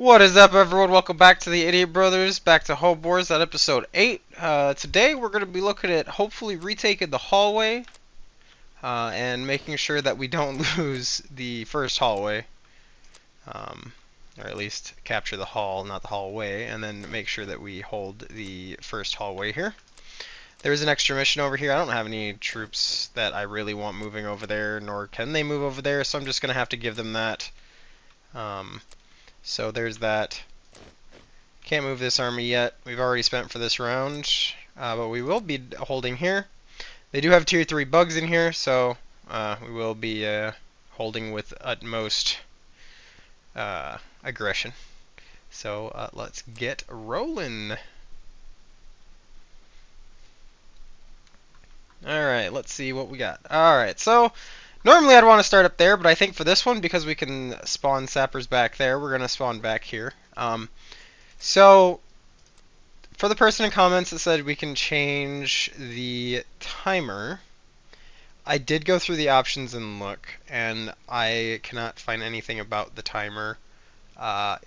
What is up, everyone? Welcome back to the Idiot Brothers, back to Home Wars at episode 8. Today we're going to be looking at hopefully retaking the hallway and making sure that we don't lose the first hallway. Or at least capture the hall, not the hallway, and then make sure that we hold the first hallway here. There is an extra mission over here. I don't have any troops that I really want moving over there, nor can they move over there, so I'm just going to have to give them that. So there's that. Can't move this army yet. We've already spent for this round, but we will be holding here. They do have tier 3 bugs in here, so we will be holding with utmost aggression. So let's get rolling. Alright, let's see what we got. Alright, so normally I'd want to start up there, but I think for this one, because we can spawn sappers back there, we're going to spawn back here. So, for the person in comments that said we can change the timer, I did go through the options and look, and I cannot find anything about the timer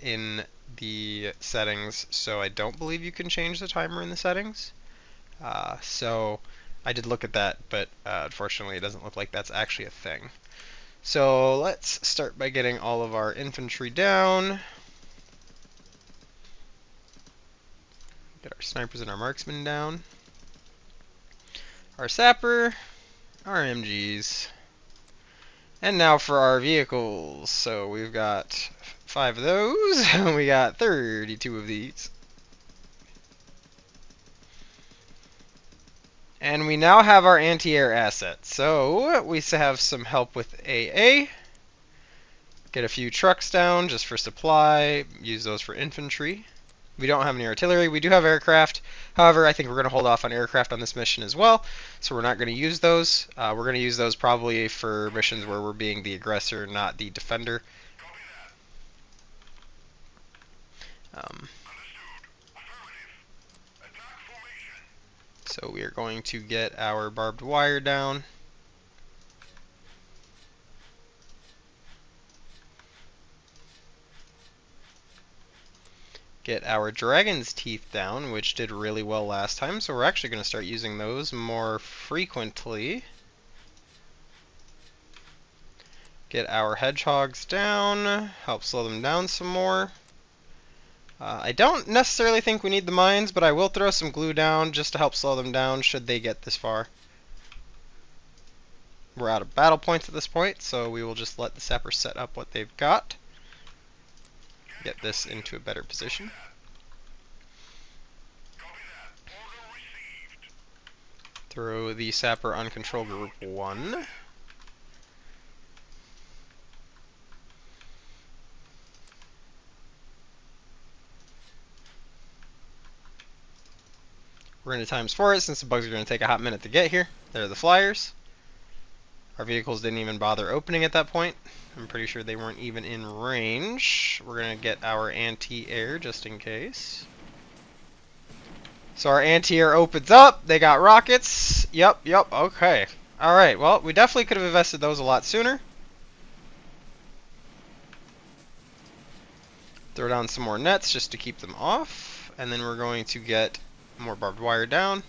in the settings, so I don't believe you can change the timer in the settings. So, I did look at that, but unfortunately it doesn't look like that's actually a thing. So, let's start by getting all of our infantry down. Get our snipers and our marksmen down. Our sapper, our MGs. And now for our vehicles. So we've got 5 of those, and we got 32 of these. And we now have our anti-air assets. So we have some help with AA. Get a few trucks down just for supply. Use those for infantry. We don't have any artillery. We do have aircraft. However, I think we're going to hold off on aircraft on this mission as well. So we're not going to use those. We're going to use those probably for missions where we're being the aggressor, not the defender. So we are going to get our barbed wire down. Get our dragon's teeth down, which did really well last time, so we're actually going to start using those more frequently. Get our hedgehogs down, help slow them down some more. I don't necessarily think we need the mines, but I will throw some glue down just to help slow them down should they get this far. We're out of battle points at this point, so we will just let the sappers set up what they've got. Get this into a better position. Throw the sapper on control group 1. We're going to ×4 it since the bugs are going to take a hot minute to get here. There are the flyers. Our vehicles didn't even bother opening at that point. I'm pretty sure they weren't even in range. We're going to get our anti-air just in case. So our anti-air opens up. They got rockets. Yep, okay. Alright, well, we definitely could have invested those a lot sooner. Throw down some more nets just to keep them off. And then we're going to get more barbed wire down.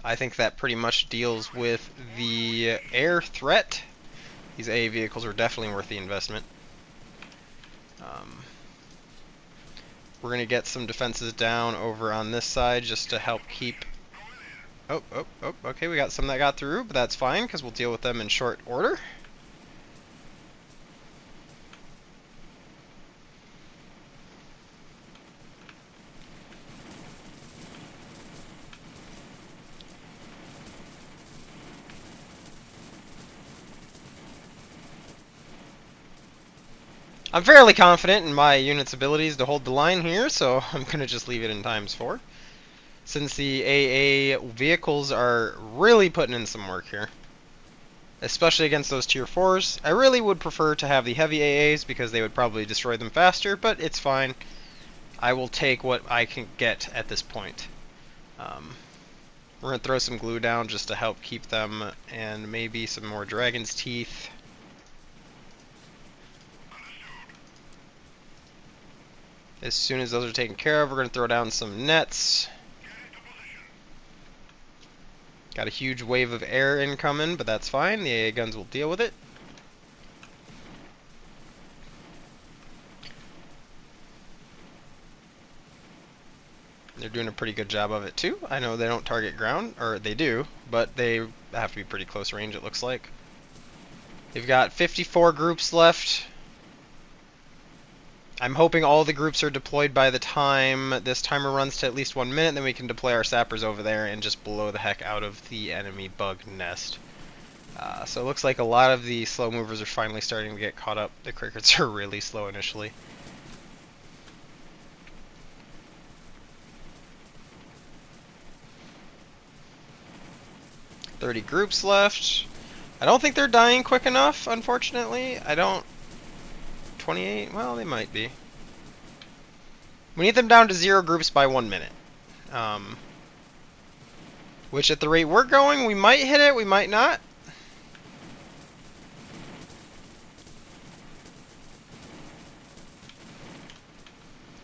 I think that pretty much deals with the air threat. These AA vehicles are definitely worth the investment. We're going to get some defenses down over on this side just to help keep... Oh, okay, we got some that got through, but that's fine because we'll deal with them in short order. I'm fairly confident in my unit's abilities to hold the line here, so I'm going to just leave it in ×4. Since the AA vehicles are really putting in some work here. Especially against those tier 4s. I really would prefer to have the heavy AAs because they would probably destroy them faster, but it's fine. I will take what I can get at this point. We're going to throw some glue down just to help keep them, and maybe some more dragon's teeth. As soon as those are taken care of, we're going to throw down some nets. Got a huge wave of air incoming, but that's fine. The AA guns will deal with it. They're doing a pretty good job of it too. I know they don't target ground, or they do, but they have to be pretty close range, it looks like. They've got 54 groups left. I'm hoping all the groups are deployed by the time this timer runs to at least 1 minute, then we can deploy our sappers over there and just blow the heck out of the enemy bug nest. So it looks like a lot of the slow movers are finally starting to get caught up. The crickets are really slow initially. "30 groups left. I don't think they're dying quick enough, unfortunately. 28? Well, they might be. We need them down to 0 groups by 1 minute. Which at the rate we're going, we might hit it, we might not.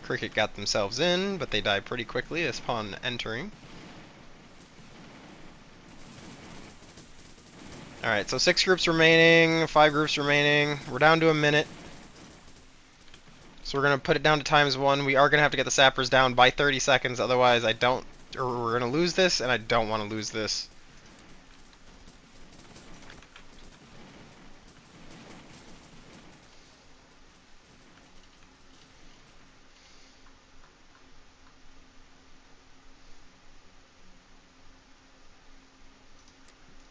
Cricket got themselves in, but they die pretty quickly upon entering. Alright, so 6 groups remaining, 5 groups remaining. We're down to 1 minute. So we're going to put it down to ×1. We are going to have to get the sappers down by 30 seconds, otherwise we're going to lose this, and I don't want to lose this.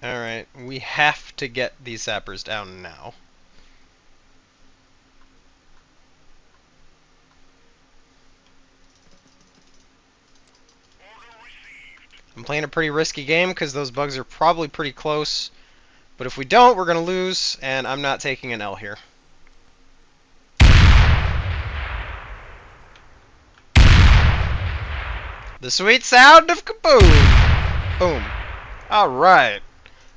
Alright, we have to get these sappers down now. I'm playing a pretty risky game because those bugs are probably pretty close. But if we don't, we're going to lose, and I'm not taking an L here. The sweet sound of kaboom! Boom. Alright.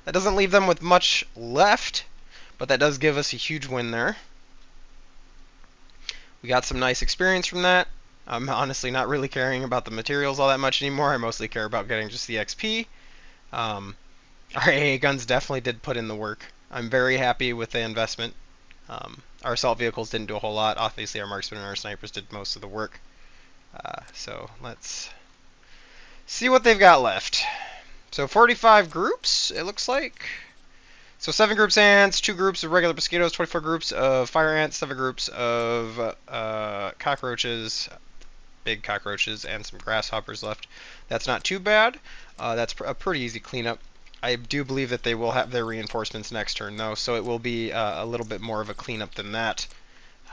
That doesn't leave them with much left, but that does give us a huge win there. We got some nice experience from that. I'm honestly not really caring about the materials all that much anymore. I mostly care about getting just the XP. Our AA guns definitely did put in the work. I'm very happy with the investment. Our assault vehicles didn't do a whole lot. Obviously our marksmen and our snipers did most of the work. So let's see what they've got left. So 45 groups, it looks like. So 7 groups ants, 2 groups of regular mosquitoes, 24 groups of fire ants, 7 groups of cockroaches, big cockroaches, and some grasshoppers left. That's not too bad. That's a pretty easy cleanup. I do believe that they will have their reinforcements next turn, though, so it will be a little bit more of a cleanup than that,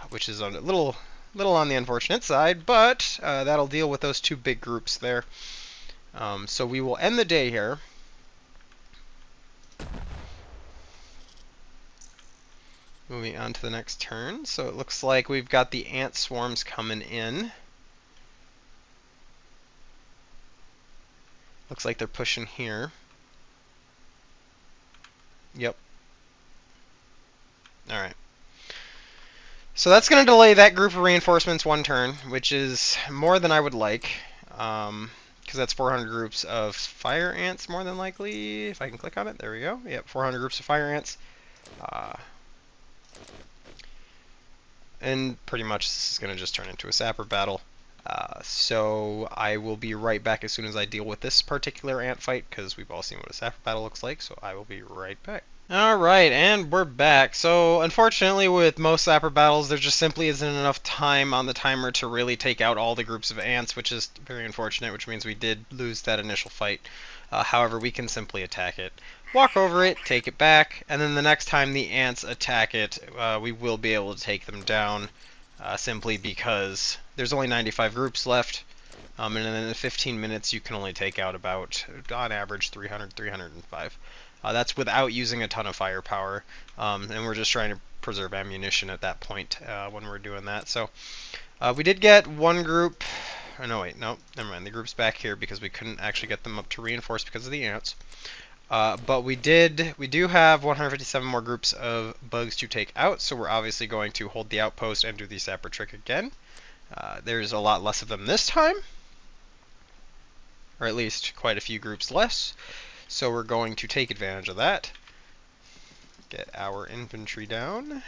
which is a little on the unfortunate side, but that'll deal with those 2 big groups there. So we will end the day here. Moving on to the next turn. So it looks like we've got the ant swarms coming in. Looks like they're pushing here. Yep. Alright. So that's going to delay that group of reinforcements 1 turn, which is more than I would like. Because that's 400 groups of fire ants, more than likely. If I can click on it, there we go. Yep, 400 groups of fire ants. And pretty much this is going to just turn into a sapper battle. So I will be right back as soon as I deal with this particular ant fight, because we've all seen what a sapper battle looks like, so I will be right back. Alright, and we're back. So unfortunately with most sapper battles there just simply isn't enough time on the timer to really take out all the groups of ants, which is very unfortunate, which means we did lose that initial fight. However, we can simply attack it, walk over it, take it back, and then the next time the ants attack it, we will be able to take them down, simply because there's only 95 groups left, and in 15 minutes you can only take out about, on average, 305. That's without using a ton of firepower, and we're just trying to preserve ammunition at that point when we're doing that. So we did get 1 group Oh, no, wait, no, never mind. The group's back here because we couldn't actually get them up to reinforce because of the ants. But we do have 157 more groups of bugs to take out, so we're obviously going to hold the outpost and do the sapper trick again. There's a lot less of them this time, or at least quite a few groups less, so we're going to take advantage of that. Get our infantry down.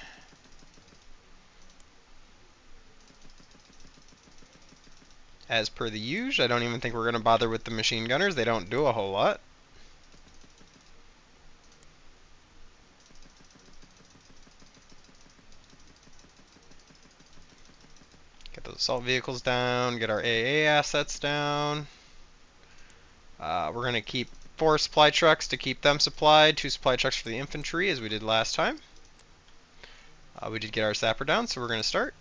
As per the usual, I don't even think we're going to bother with the machine gunners. They don't do a whole lot. Get those assault vehicles down, get our AA assets down. We're going to keep 4 supply trucks to keep them supplied, 2 supply trucks for the infantry as we did last time. We did get our sapper down, so we're going to start.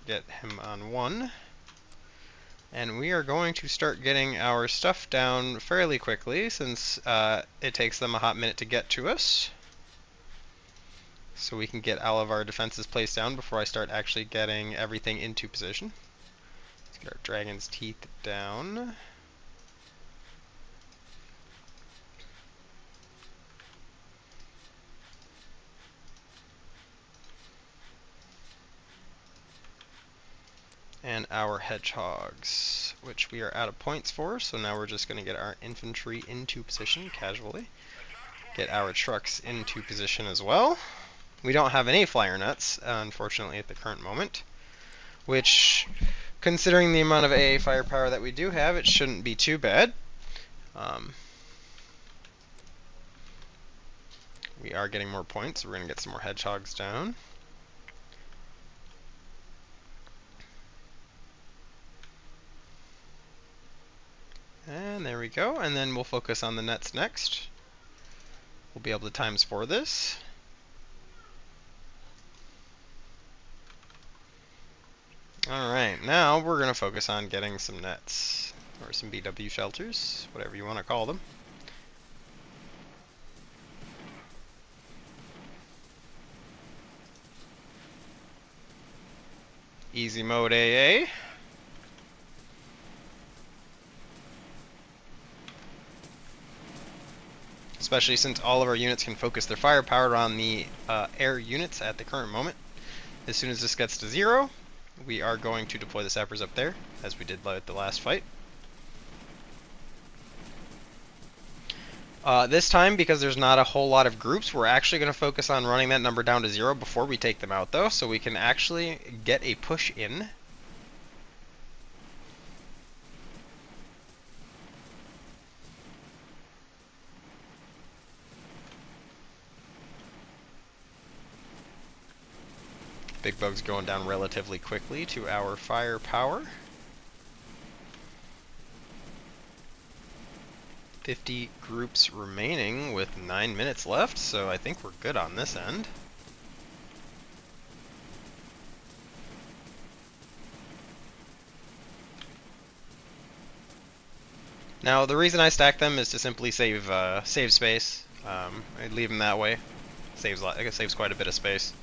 Get him on 1. And we are going to start getting our stuff down fairly quickly since it takes them a hot minute to get to us. So we can get all of our defenses placed down before I start actually getting everything into position. Let's get our dragon's teeth down. And our hedgehogs, which we are out of points for, so now we're just going to get our infantry into position casually. Get our trucks into position as well. We don't have any flyer nuts, unfortunately, at the current moment, which, considering the amount of AA firepower that we do have, it shouldn't be too bad. We are getting more points, so we're going to get some more hedgehogs down. And there we go, and then we'll focus on the nets next. We'll be able to times 4 this. Alright, now we're going to focus on getting some nets, or some BW shelters, whatever you want to call them. Easy mode AA. Especially since all of our units can focus their firepower on the air units at the current moment. As soon as this gets to 0, we are going to deploy the sappers up there, as we did at the last fight. This time, because there's not a whole lot of groups, we're actually going to focus on running that number down to 0 before we take them out, though, so we can actually get a push in. Big Bug's going down relatively quickly to our firepower. 50 groups remaining with 9 minutes left, so I think we're good on this end. Now, the reason I stack them is to simply save space. I leave them that way. It saves quite a bit of space.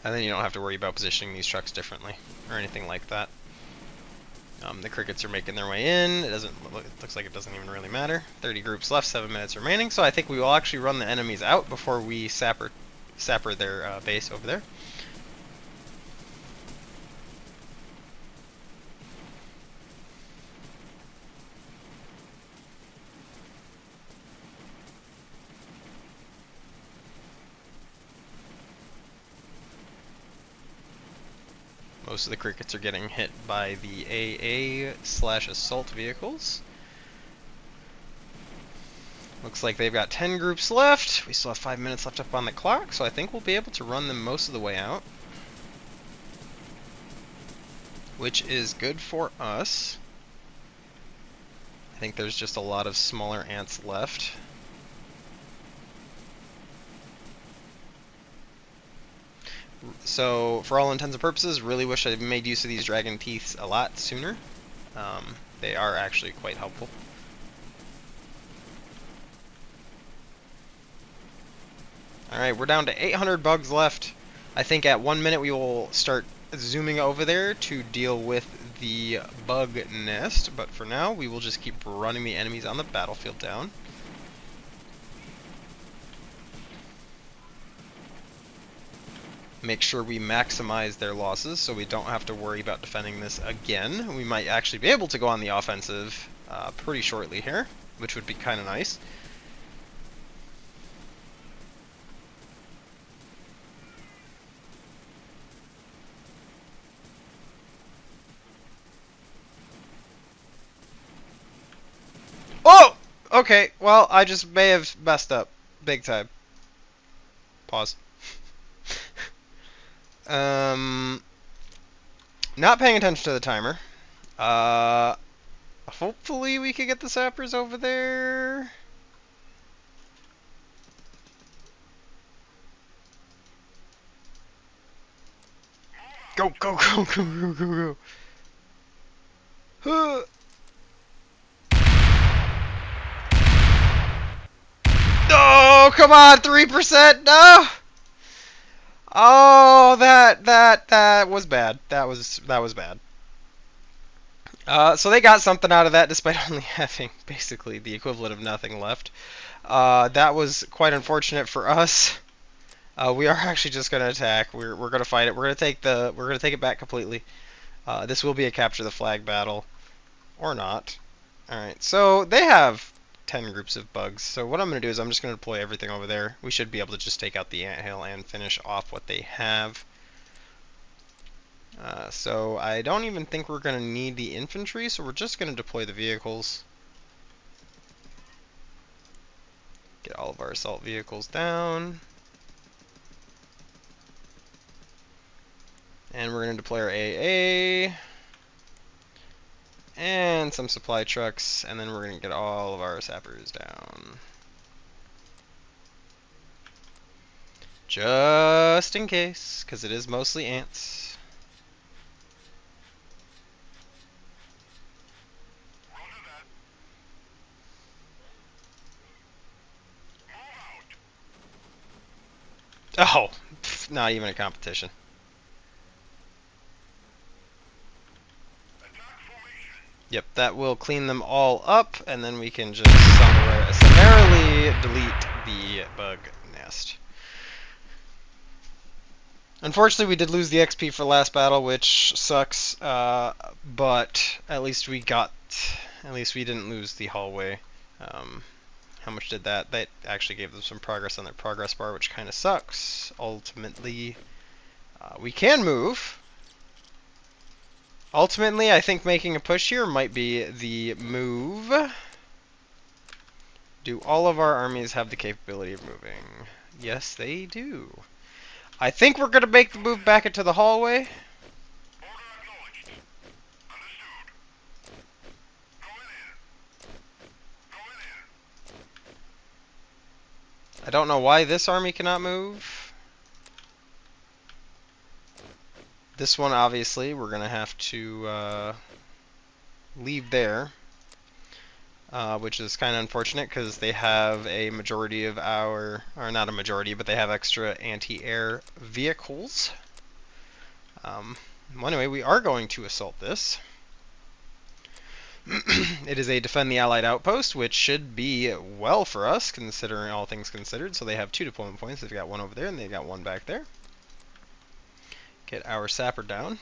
And then you don't have to worry about positioning these trucks differently or anything like that. The crickets are making their way in. It looks like it doesn't even really matter. 30 groups left, 7 minutes remaining. So I think we will actually run the enemies out before we sapper their base over there. Most of the crickets are getting hit by the AA/assault vehicles. Looks like they've got 10 groups left. We still have 5 minutes left up on the clock, so I think we'll be able to run them most of the way out. Which is good for us. I think there's just a lot of smaller ants left. So, for all intents and purposes, really wish I made use of these dragon teeth a lot sooner. They are actually quite helpful. Alright, we're down to 800 bugs left. I think at 1 minute we will start zooming over there to deal with the bug nest, but for now we will just keep running the enemies on the battlefield down. Make sure we maximize their losses so we don't have to worry about defending this again. We might actually be able to go on the offensive pretty shortly here, which would be kind of nice. Oh! Okay, well, I just may have messed up. Big time. Pause. Not paying attention to the timer. Hopefully we could get the sappers over there. Go, go, go, go, go, go, go. Oh, come on, 3%. No. Oh, that was bad. That was bad. So they got something out of that despite only having basically the equivalent of nothing left. That was quite unfortunate for us. We are actually just going to attack. We're going to fight it. We're going to take it back completely. This will be a capture the flag battle or not. All right. So they have 10 groups of bugs. So what I'm going to do is I'm just going to deploy everything over there. We should be able to just take out the anthill and finish off what they have. So I don't even think we're going to need the infantry, so we're just going to deploy the vehicles. Get all of our assault vehicles down. And we're going to deploy our AA. And some supply trucks, and then we're going to get all of our sappers down. Just in case, because it is mostly ants. Oh, not even a competition. Yep, that will clean them all up, and then we can just summarily delete the bug nest. Unfortunately, we did lose the XP for last battle, which sucks, but at least we didn't lose the hallway. How much did that? That actually gave them some progress on their progress bar, which kind of sucks. Ultimately, we can move. Ultimately, I think making a push here might be the move. Do all of our armies have the capability of moving? Yes, they do. I think we're going to make the move back into the hallway. I don't know why this army cannot move. This one, obviously, we're going to have to leave there, which is kind of unfortunate because they have a majority of our, or not a majority, but they have extra anti-air vehicles. Well, anyway, we are going to assault this. It is a defend the Allied outpost, which should be well for us, considering all things considered. So they have 2 deployment points. They've got one over there, and they've got one back there. Get our sapper down.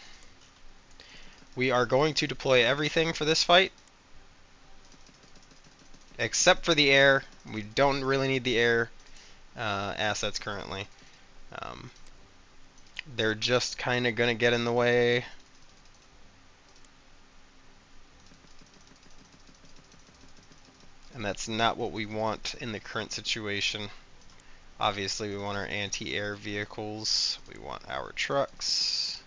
We are going to deploy everything for this fight, except for the air. We don't really need the air assets currently. They're just kind of going to get in the way. And that's not what we want in the current situation. Obviously, we want our anti-air vehicles. We want our trucks.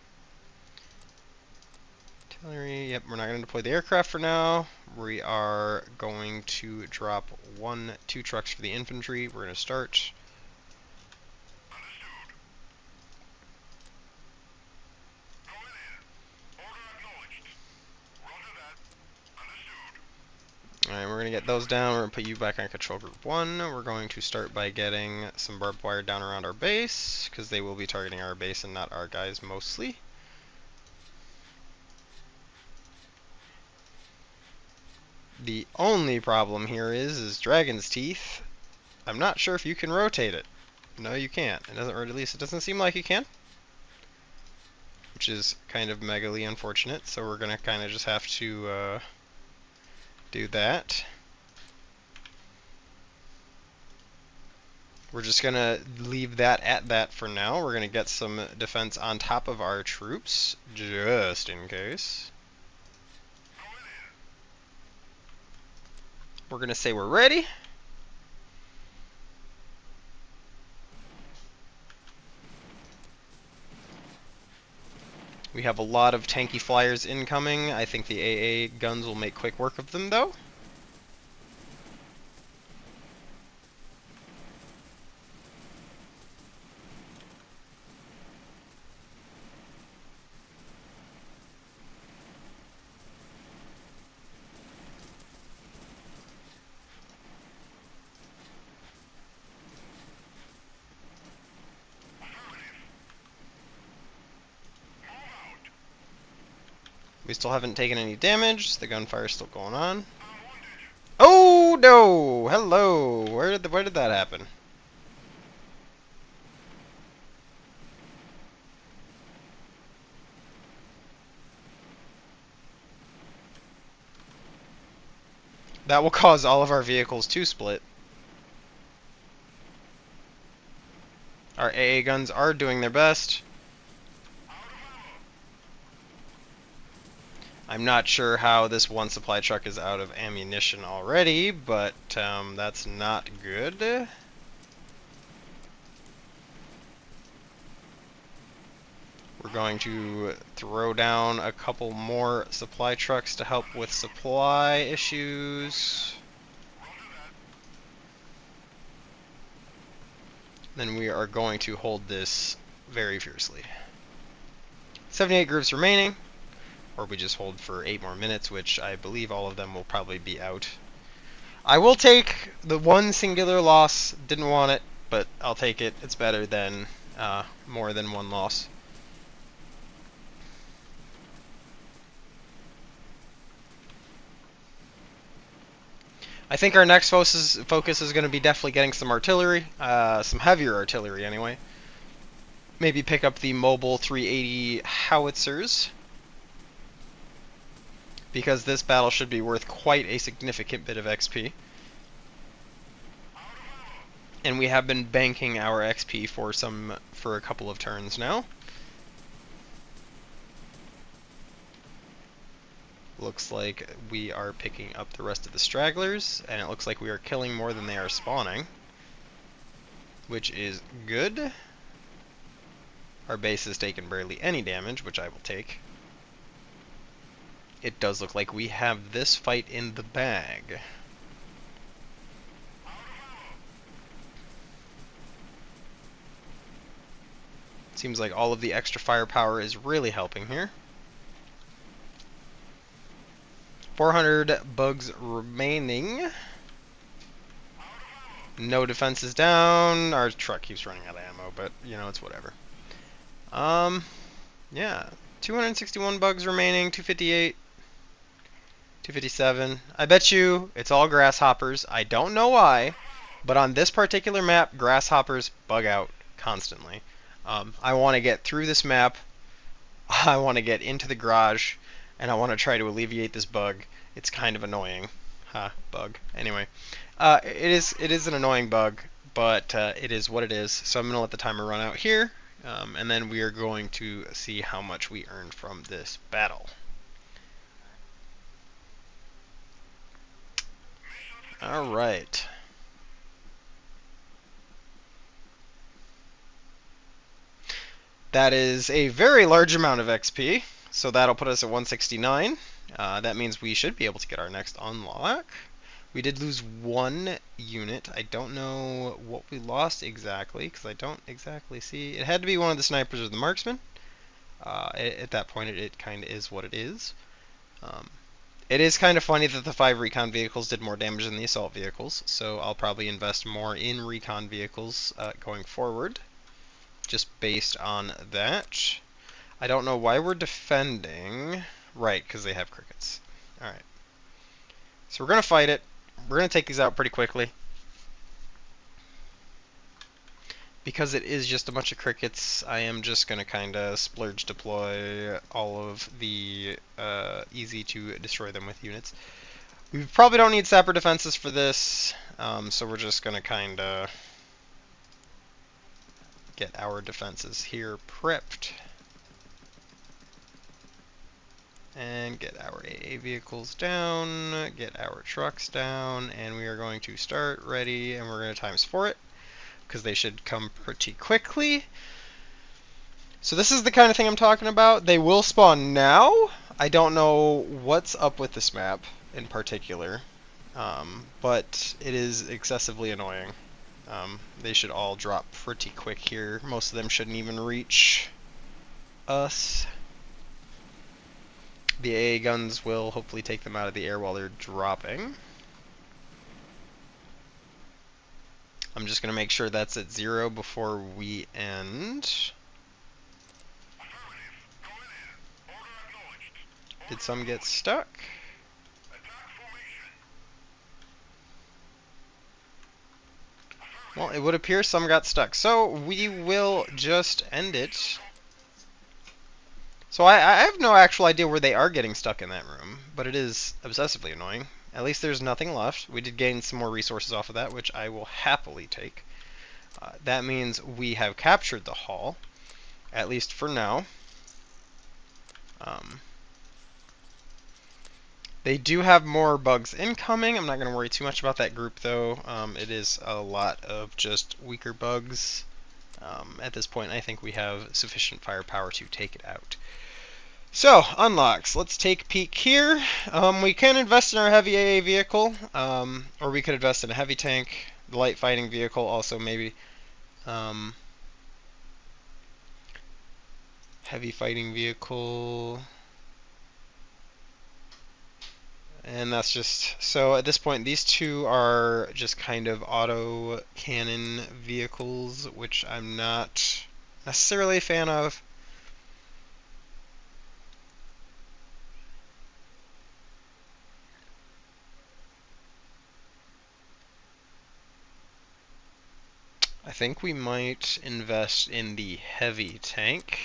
Artillery, yep, we're not going to deploy the aircraft for now. We are going to drop 2 trucks for the infantry. We're going to start. Alright, we're going to get those down. We're going to put you back on control group 1. We're going to start by getting some barbed wire down around our base, because they will be targeting our base and not our guys mostly. The only problem here is Dragon's Teeth. I'm not sure if you can rotate it. No, you can't. It doesn't, or at least it doesn't seem like you can. Which is kind of megally unfortunate, so we're gonna kind of just have to do that. We're just gonna leave that at that for now. We're gonna get some defense on top of our troops, just in case. We're gonna say we're ready. We have a lot of tanky flyers incoming. I think the AA guns will make quick work of them, though. We still haven't taken any damage. The gunfire's still going on. Oh no! Hello. Where did that happen? That will cause all of our vehicles to split. Our AA guns are doing their best. I'm not sure how this one supply truck is out of ammunition already, but that's not good. We're going to throw down a couple more supply trucks to help with supply issues. Then we are going to hold this very fiercely. 78 groups remaining. Or we just hold for 8 more minutes, which I believe all of them will probably be out. I will take the one singular loss. Didn't want it, but I'll take it. It's better than more than one loss. I think our next focus is going to be definitely getting some artillery, some heavier artillery anyway. Maybe pick up the mobile 380 howitzers, because this battle should be worth quite a significant bit of XP. And we have been banking our XP for a couple of turns now. Looks like we are picking up the rest of the stragglers, and it looks like we are killing more than they are spawning, which is good. Our base has taken barely any damage, which I will take. It does look like we have this fight in the bag. Seems like all of the extra firepower is really helping here. 400 bugs remaining. No defenses down. Our truck keeps running out of ammo, but you know, it's whatever. Yeah. 261 bugs remaining, 258, 257. I bet you it's all grasshoppers. I don't know why, but on this particular map, grasshoppers bug out constantly. I want to get through this map. I want to get into the garage, and I want to try to alleviate this bug. It's kind of annoying. Bug. Anyway, it is an annoying bug, but it is what it is. So I'm going to let the timer run out here, and then we are going to see how much we earned from this battle. All right. That is a very large amount of XP, so that'll put us at 169. That means we should be able to get our next unlock. We did lose one unit. I don't know what we lost exactly, because I don't exactly see. It had to be one of the snipers or the marksman. At that point, it kind of is what it is. It is kind of funny that the 5 recon vehicles did more damage than the assault vehicles, so I'll probably invest more in recon vehicles going forward, just based on that. I don't know why we're defending. Right, because they have crickets. Alright. So we're going to fight it. We're going to take these out pretty quickly. Because it is just a bunch of crickets, I am just going to kind of splurge deploy all of the easy to destroy them with units. We probably don't need sapper defenses for this, so we're just going to kind of get our defenses here prepped. And get our AA vehicles down, get our trucks down, and we are going to start ready, and we're going to ×4 it, because they should come pretty quickly. So this is the kind of thing I'm talking about. They will spawn now. I don't know what's up with this map in particular, but it is excessively annoying. They should all drop pretty quick here. Most of them shouldn't even reach us. The AA guns will hopefully take them out of the air while they're dropping. I'm just going to make sure that's at 0 before we end. Did some get stuck? Well, it would appear some got stuck. So we will just end it. So I have no actual idea where they are getting stuck in that room, but it is obsessively annoying. At least there's nothing left. We did gain some more resources off of that, which I will happily take. That means we have captured the hall, at least for now. They do have more bugs incoming. I'm not going to worry too much about that group, though. It is a lot of just weaker bugs. At this point, I think we have sufficient firepower to take it out. So, unlocks. Let's take a peek here. We can invest in our heavy AA vehicle, or we could invest in a heavy tank, the light fighting vehicle also maybe. Heavy fighting vehicle. And that's just, so at this point, these two are just kind of auto cannon vehicles, which I'm not necessarily a fan of. I think we might invest in the heavy tank.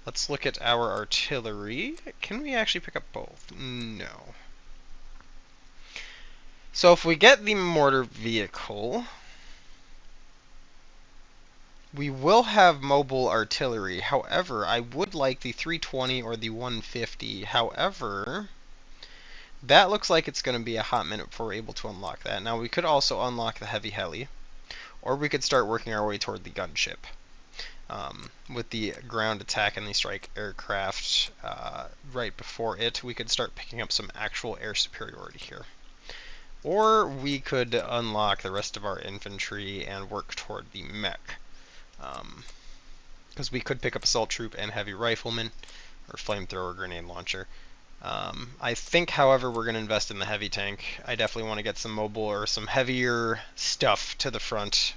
Let's look at our artillery. Can we actually pick up both? No. So if we get the mortar vehicle, we will have mobile artillery. However, I would like the 320 or the 150. However, that looks like it's going to be a hot minute before we're able to unlock that. Now, we could also unlock the heavy heli, or we could start working our way toward the gunship. With the ground attack and the strike aircraft right before it, we could start picking up some actual air superiority here. Or we could unlock the rest of our infantry and work toward the mech. Because we could pick up assault troop and heavy rifleman, or flamethrower grenade launcher. I think, however, we're going to invest in the heavy tank. I definitely want to get some mobile or some heavier stuff to the front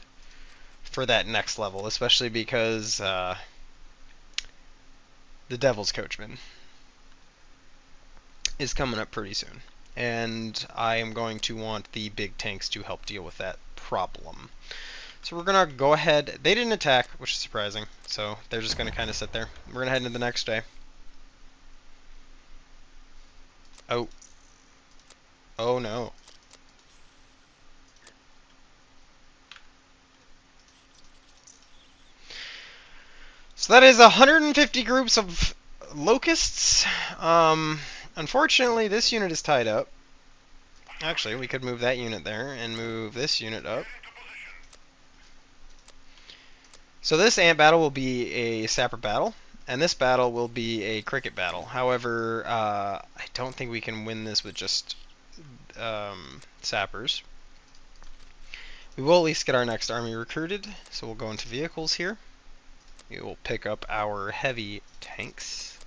for that next level, especially because the Devil's Coachman is coming up pretty soon. And I am going to want the big tanks to help deal with that problem. So we're going to go ahead. They didn't attack, which is surprising. So they're just going to kind of sit there. We're going to head into the next day. Oh. Oh no. So that is 150 groups of locusts. Unfortunately, this unit is tied up. Actually, we could move that unit there and move this unit up. So this ant battle will be a sapper battle, and this battle will be a cricket battle. However, I don't think we can win this with just sappers. We will at least get our next army recruited, so we'll go into vehicles here. We will pick up our heavy tanks.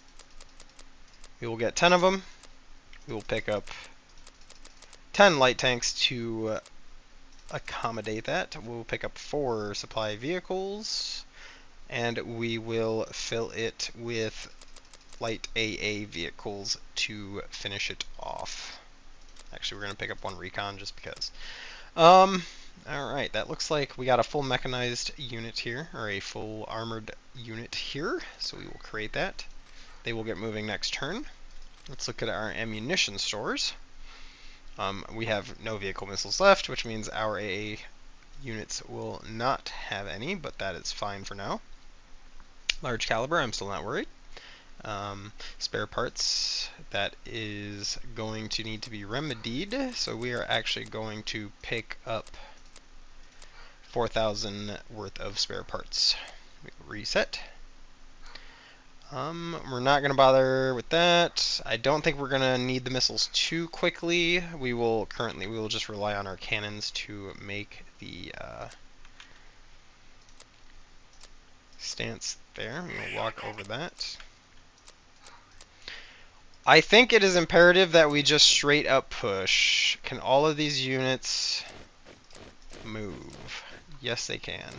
We will get 10 of them. We will pick up 10 light tanks to accommodate that. We'll pick up 4 supply vehicles, and we will fill it with light AA vehicles to finish it off. Actually, we're going to pick up 1 recon just because. Alright, that looks like we got a full mechanized unit here, or a full armored unit here, so we will create that. They will get moving next turn. Let's look at our ammunition stores. We have no vehicle missiles left, which means our AA units will not have any, but that is fine for now. Large caliber, I'm still not worried. Spare parts, that is going to need to be remedied, so we are actually going to pick up 4,000 worth of spare parts. Reset. We're not going to bother with that. I don't think we're going to need the missiles too quickly. We will just rely on our cannons to make the stance there. We'll walk over that. I think it is imperative that we just straight up push. Can all of these units move? Yes, they can.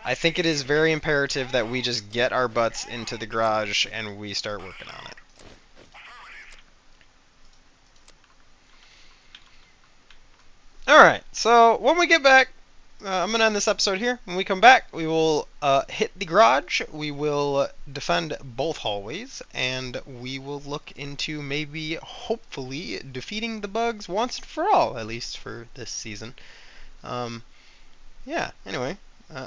I think it is very imperative that we just get our butts into the garage and we start working on it. Alright, so when we get back, I'm going to end this episode here. When we come back, we will hit the garage, we will defend both hallways, and we will look into maybe, hopefully, defeating the bugs once and for all, at least for this season. Yeah, anyway,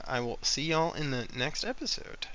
I will see y'all in the next episode.